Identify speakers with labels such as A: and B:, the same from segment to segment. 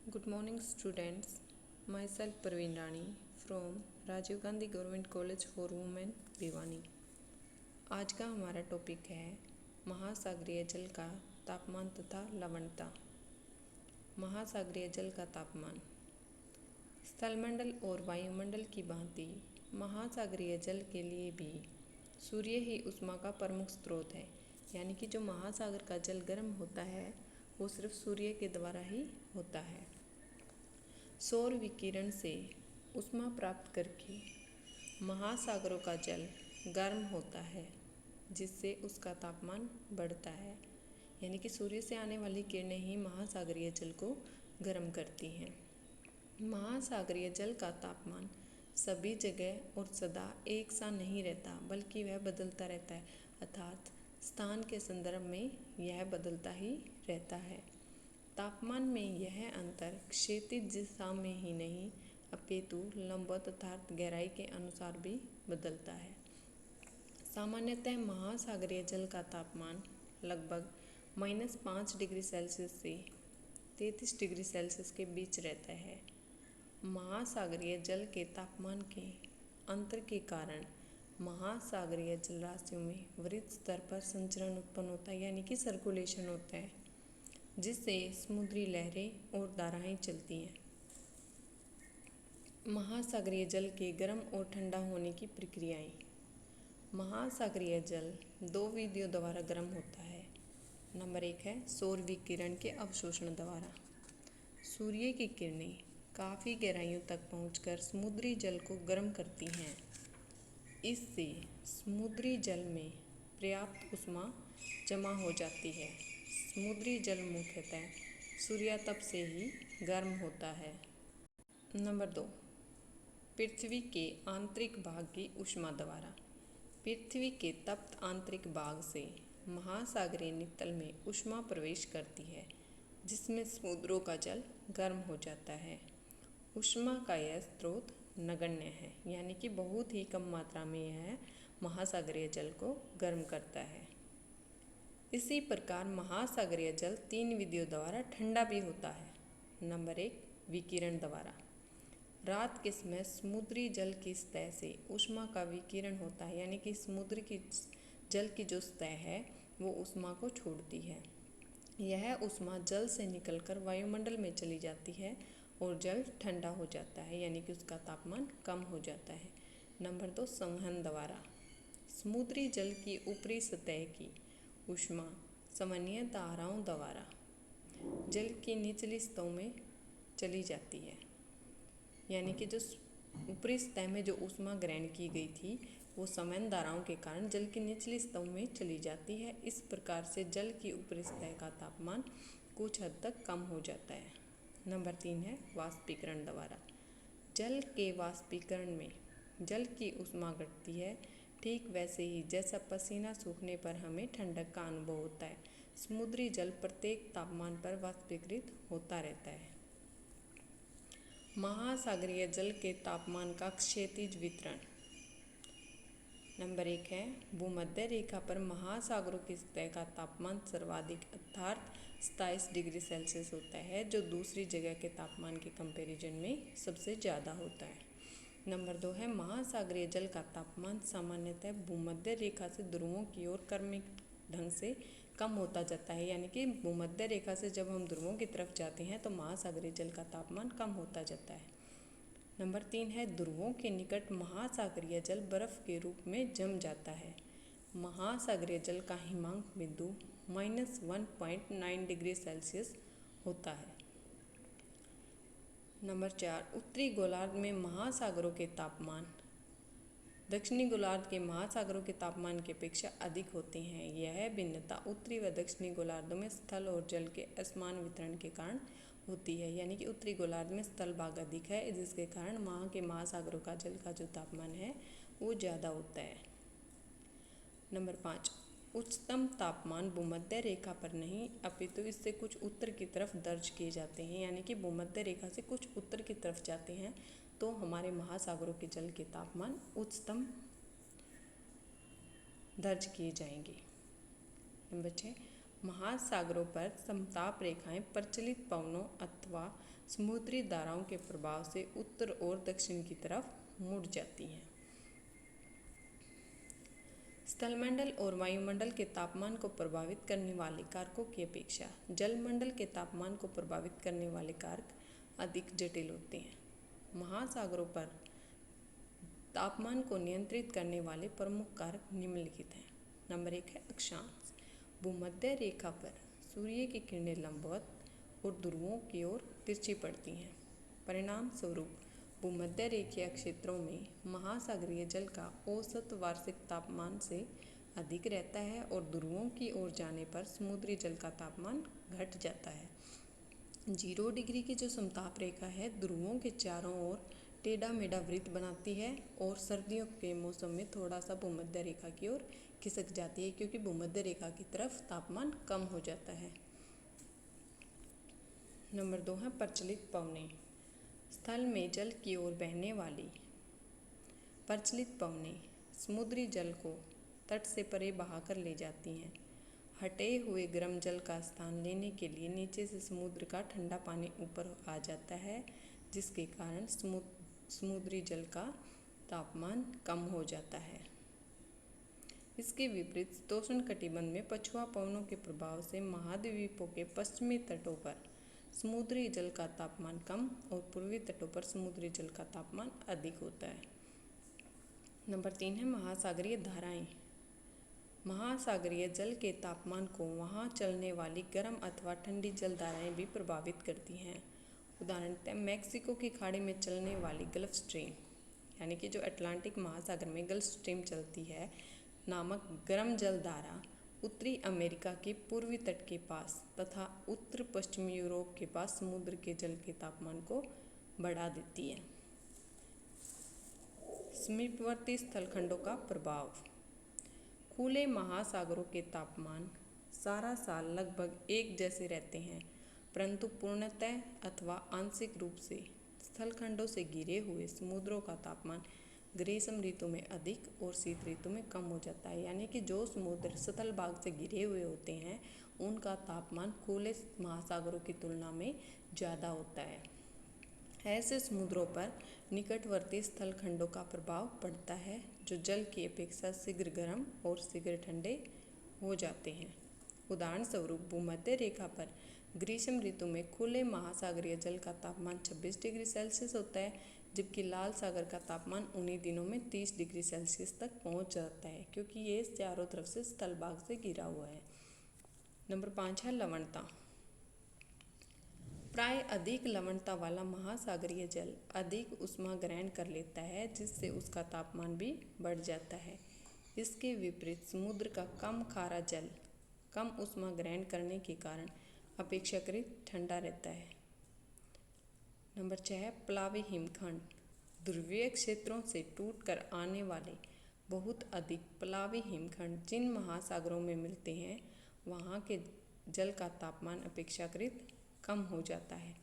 A: Good morning students. Myself Parveen Rani from Rajiv Gandhi government college for women Bhiwani. आज का हमारा topic है महासागरीय जल का तापमान तथा लवणता। महासागरीय जल का तापमान स्थलमंडल और वायुमंडल की भांति महासागरीय जल के लिए भी सूर्य ही ऊष्मा का प्रमुख स्रोत है। यानी कि जो महासागर का जल गर्म होता है वो सिर्फ सूर्य के द्वारा ही होता है। सौर विकिरण से ऊष्मा प्राप्त करके महासागरों का जल गर्म होता है, जिससे उसका तापमान बढ़ता है। यानी कि सूर्य से आने वाली किरणें ही महासागरीय जल को गर्म करती हैं। महासागरीय जल का तापमान सभी जगह और सदा एक सा नहीं रहता, बल्कि वह बदलता रहता है। अर्थात स्थान के संदर्भ में यह बदलता ही रहता है। तापमान में यह अंतर क्षैतिज दिशा में ही नहीं अपितु लंबवत अर्थात गहराई के अनुसार भी बदलता है। सामान्यतः महासागरीय जल का तापमान लगभग -5 डिग्री सेल्सियस से 33 डिग्री सेल्सियस के बीच रहता है। महासागरीय जल के तापमान के अंतर के कारण महासागरीय जलराशियों में वृत्त स्तर पर संचरण उत्पन्न होता है, यानी कि सर्कुलेशन होता है, जिससे समुद्री लहरें और धाराएं चलती हैं। महासागरीय जल के गर्म और ठंडा होने की प्रक्रियाएं। महासागरीय जल 2 विधियों द्वारा गर्म होता है। नंबर 1 है सौर विकिरण के अवशोषण द्वारा। सूर्य की किरणें काफ़ी गहराइयों तक पहुंचकर समुद्री जल को गर्म करती हैं। इससे समुद्री जल में पर्याप्त ऊष्मा जमा हो जाती है। समुद्री जल मुख्यतः सूर्यातप से ही गर्म होता है। नंबर 2 पृथ्वी के आंतरिक भाग की ऊष्मा द्वारा। पृथ्वी के तप्त आंतरिक भाग से महासागरीय नितल में ऊष्मा प्रवेश करती है, जिसमें समुद्रों का जल गर्म हो जाता है। ऊष्मा का यह स्रोत नगण्य है, यानी कि बहुत ही कम मात्रा में यह महासागरीय जल को गर्म करता है। इसी प्रकार महासागरीय जल 3 विधियों द्वारा ठंडा भी होता है। नंबर 1 विकिरण द्वारा। रात के समय समुद्री जल की सतह से ऊष्मा का विकिरण होता है, यानी कि समुद्र की जल की जो सतह है वो ऊष्मा को छोड़ती है। यह ऊष्मा जल से निकलकर वायुमंडल में चली जाती है और जल ठंडा हो जाता है, यानी कि उसका तापमान कम हो जाता है। नंबर 2 संवहन द्वारा। समुद्री जल की ऊपरी सतह की ऊष्मा सामान्य धाराओं द्वारा जल की निचली सतहों में चली जाती है। यानी कि जो ऊपरी सतह में जो ऊष्मा ग्रहण की गई थी वो संवहन धाराओं के कारण जल की निचली सतहों में चली जाती है। इस प्रकार से जल की ऊपरी सतह का तापमान कुछ हद तक कम हो जाता है। नंबर 3 है वाष्पीकरण द्वारा। जल के वाष्पीकरण में जल की ऊष्मा घटती है, ठीक वैसे ही जैसा पसीना सूखने पर हमें ठंडक का अनुभव होता है। समुद्री जल प्रत्येक तापमान पर वाष्पीकृत होता रहता है। महासागरीय जल के तापमान का क्षैतिज वितरण। नंबर 1 है भूमध्य रेखा पर महासागरों की सतह का तापमान सर्वाधिक अर्थात 27 डिग्री सेल्सियस होता है, जो दूसरी जगह के तापमान के कंपैरिजन में सबसे ज़्यादा होता है। नंबर 2 है महासागरीय जल का तापमान सामान्यतः भूमध्य रेखा से ध्रुवों की ओर क्रमिक ढंग से कम होता जाता है। यानी कि भूमध्य रेखा से जब हम ध्रुवों की तरफ जाते हैं तो महासागरीय जल का तापमान कम होता जाता है। नंबर 3 है ध्रुवों के निकट महासागरीय जल बर्फ के रूप में जम जाता है। महासागरीय जल का हिमांक बिंदु -1.9 डिग्री सेल्सियस होता है। नंबर 4 उत्तरी गोलार्ध में महासागरों के तापमान दक्षिणी गोलार्ध के महासागरों के तापमान की अपेक्षा अधिक होते हैं। यह भिन्नता उत्तरी व दक्षिणी गोलार्धों में स्थल और जल के असमान वितरण के कारण होती है। यानी कि उत्तरी गोलार्ध में स्थल भाग अधिक है, जिसके कारण वहाँ के महासागरों का जल का जो तापमान है वो ज़्यादा होता है। नंबर 5 उच्चतम तापमान भूमध्य रेखा पर नहीं अपितु इससे कुछ उत्तर की तरफ दर्ज किए जाते हैं। यानी कि भूमध्य रेखा से कुछ उत्तर की तरफ जाते हैं तो हमारे महासागरों के जल के तापमान उच्चतम दर्ज किए जाएंगे। नंबर 6 महासागरों पर समताप रेखाएं प्रचलित पवनों अथवा समुद्री धाराओं के प्रभाव से उत्तर और दक्षिण की तरफ मुड़ जाती हैं। स्थलमंडल और वायुमंडल के तापमान को प्रभावित करने वाले कारकों की अपेक्षा जलमंडल के तापमान को प्रभावित करने वाले कारक अधिक जटिल होते हैं। महासागरों पर तापमान को नियंत्रित करने वाले प्रमुख कारक निम्नलिखित हैं। नंबर 1 है अक्षांश। भूमध्य रेखा पर सूर्य की किरणें लंबवत और ध्रुवों की ओर तिरछी पड़ती हैं। परिणाम स्वरूप भूमध्य रेखीय क्षेत्रों में महासागरीय जल का औसत वार्षिक तापमान से अधिक रहता है और ध्रुवों की ओर जाने पर समुद्री जल का तापमान घट जाता है। 0 डिग्री की जो समताप रेखा है ध्रुवों के चारों ओर टेढ़ा मेढ़ा वृत्त बनाती है और सर्दियों के मौसम में थोड़ा सा भूमध्य रेखा की ओर खिसक जाती है, क्योंकि भूमध्य रेखा की तरफ तापमान कम हो जाता है। नंबर 2 है प्रचलित पवनें। स्थल में जल की ओर बहने वाली प्रचलित पवनें समुद्री जल को तट से परे बहाकर ले जाती हैं। हटे हुए गर्म जल का स्थान लेने के लिए नीचे से समुद्र का ठंडा पानी ऊपर आ जाता है, जिसके कारण समुद्री जल का तापमान कम हो जाता है। इसके विपरीत शीतोष्णकटिबंध में पछुआ पवनों के प्रभाव से महाद्वीपों के पश्चिमी तटों पर समुद्री जल का तापमान कम और पूर्वी तटों पर समुद्री जल का तापमान अधिक होता है। नंबर 3 है महासागरीय धाराएं। महासागरीय जल के तापमान को वहां चलने वाली गर्म अथवा ठंडी जल धाराएं भी प्रभावित करती हैं। उदाहरणतः मैक्सिको की खाड़ी में चलने वाली गल्फ स्ट्रीम, यानी कि जो अटलांटिक महासागर में गल्फ स्ट्रीम चलती है नामक गर्म जल धारा उत्तरी अमेरिका के पूर्वी तट के पास तथा उत्तर पश्चिमी यूरोप के पास समुद्र के जल के तापमान को बढ़ा देती है। समीपवर्ती स्थलखंडों का प्रभाव। खुले महासागरों के तापमान सारा साल लगभग एक जैसे रहते हैं, परंतु पूर्णतः अथवा आंशिक रूप से स्थलखंडों से घिरे हुए समुद्रों का तापमान ग्रीष्म ऋतु में अधिक और शीत ऋतु में कम हो जाता है। यानी कि जो समुद्र सतल भाग से घिरे हुए होते हैं उनका तापमान खुले महासागरों की तुलना में ज़्यादा होता है। ऐसे समुद्रों पर निकटवर्ती स्थलखंडों का प्रभाव पड़ता है, जो जल की अपेक्षा शीघ्र गर्म और शीघ्र ठंडे हो जाते हैं। उदाहरण स्वरूप भूमध्य रेखा पर ग्रीष्म ऋतु में खुले महासागरीय जल का तापमान 26 डिग्री सेल्सियस होता है, जबकि लाल सागर का तापमान उन्हीं दिनों में 30 डिग्री सेल्सियस तक पहुंच जाता है, क्योंकि ये चारों तरफ से स्थल भाग से घिरा हुआ है। नंबर 5 है लवणता। प्राय अधिक लवणता वाला महासागरीय जल अधिक ऊष्मा ग्रहण कर लेता है, जिससे उसका तापमान भी बढ़ जाता है। इसके विपरीत समुद्र का कम खारा जल कम ऊष्मा ग्रहण करने के कारण अपेक्षाकृत ठंडा रहता है। नंबर 6 है प्लावी हिमखंड। ध्रुवीय क्षेत्रों से टूटकर आने वाले बहुत अधिक प्लावी हिमखंड जिन महासागरों में मिलते हैं वहाँ के जल का तापमान अपेक्षाकृत कम हो जाता है।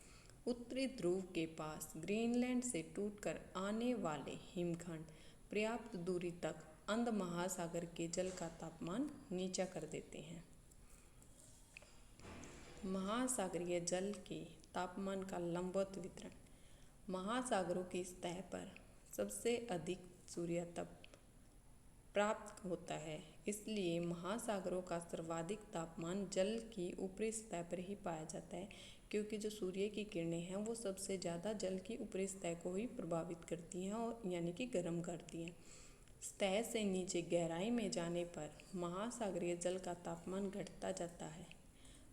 A: उत्तरी ध्रुव के पास ग्रीनलैंड से टूटकर आने वाले हिमखंड पर्याप्त दूरी तक अंध महासागर के जल का तापमान नीचा कर देते हैं। महासागरीय जल के तापमान का लंबवत वितरण। महासागरों की सतह पर सबसे अधिक सूर्यताप प्राप्त होता है, इसलिए महासागरों का सर्वाधिक तापमान जल की ऊपरी सतह पर ही पाया जाता है, क्योंकि जो सूर्य की किरणें हैं वो सबसे ज़्यादा जल की ऊपरी सतह को ही प्रभावित करती हैं और यानी कि गर्म करती हैं। सतह से नीचे गहराई में जाने पर महासागरीय जल का तापमान घटता जाता है,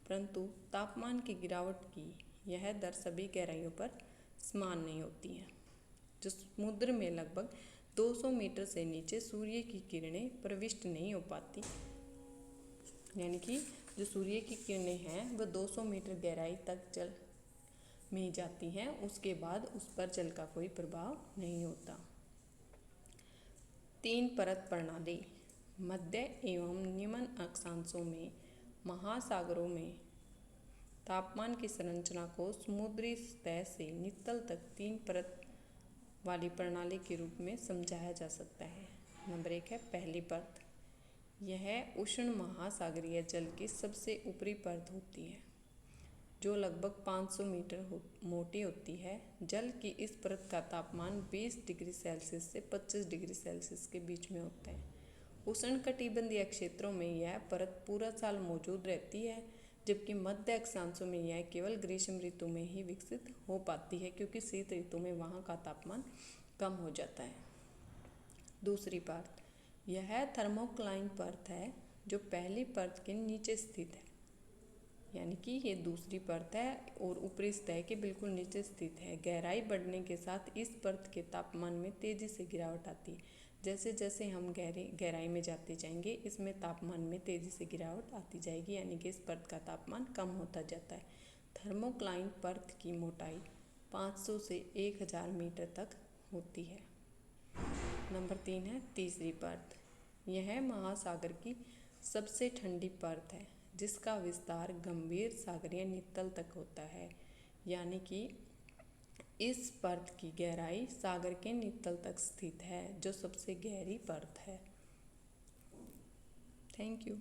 A: परंतु तापमान की गिरावट की यह दर सभी गहराइयों पर समान नहीं होती है। जो समुद्र में लगभग 200 मीटर से नीचे सूर्य की किरणें प्रविष्ट नहीं हो पाती, यानी कि जो सूर्य की किरणें हैं वह 200 मीटर गहराई तक जल में जाती हैं, उसके बाद उस पर जल का कोई प्रभाव नहीं होता। 3 परत प्रणाली। मध्य एवं निम्न अक्षांशों में महासागरों में तापमान की संरचना को समुद्री सतह से नितल तक 3 परत वाली प्रणाली के रूप में समझाया जा सकता है। नंबर 1 है पहली परत। यह उष्ण महासागरीय जल की सबसे ऊपरी परत होती है जो लगभग 500 मीटर मोटी होती है। जल की इस परत का तापमान 20 डिग्री सेल्सियस से 25 डिग्री सेल्सियस के बीच में होता है। उष्णकटिबंधीय क्षेत्रों में यह परत पूरा साल मौजूद रहती है, जबकि मध्य अक्षांशों में यह केवल ग्रीष्म ऋतु में ही विकसित हो पाती है, क्योंकि शीत ऋतु में वहाँ का तापमान कम हो जाता है। दूसरी परत, यह थर्मोक्लाइन परत है जो पहली परत के नीचे स्थित है, यानी कि ये दूसरी परत है और ऊपरी सतह के बिल्कुल नीचे स्थित है। गहराई बढ़ने के साथ इस परत के तापमान में तेजी से गिरावट आती है। जैसे जैसे हम गहराई में जाते जाएंगे, इसमें तापमान में तेजी से गिरावट आती जाएगी, यानी कि इस परत का तापमान कम होता जाता है। थर्मोक्लाइन परत की मोटाई 500 से 1000 मीटर तक होती है। नंबर 3 है तीसरी परत। यह महासागर की सबसे ठंडी परत है जिसका विस्तार गंभीर सागरीय नितल तक होता है, यानी कि इस परत की गहराई सागर के नितल तक स्थित है, जो सबसे गहरी परत है। Thank you.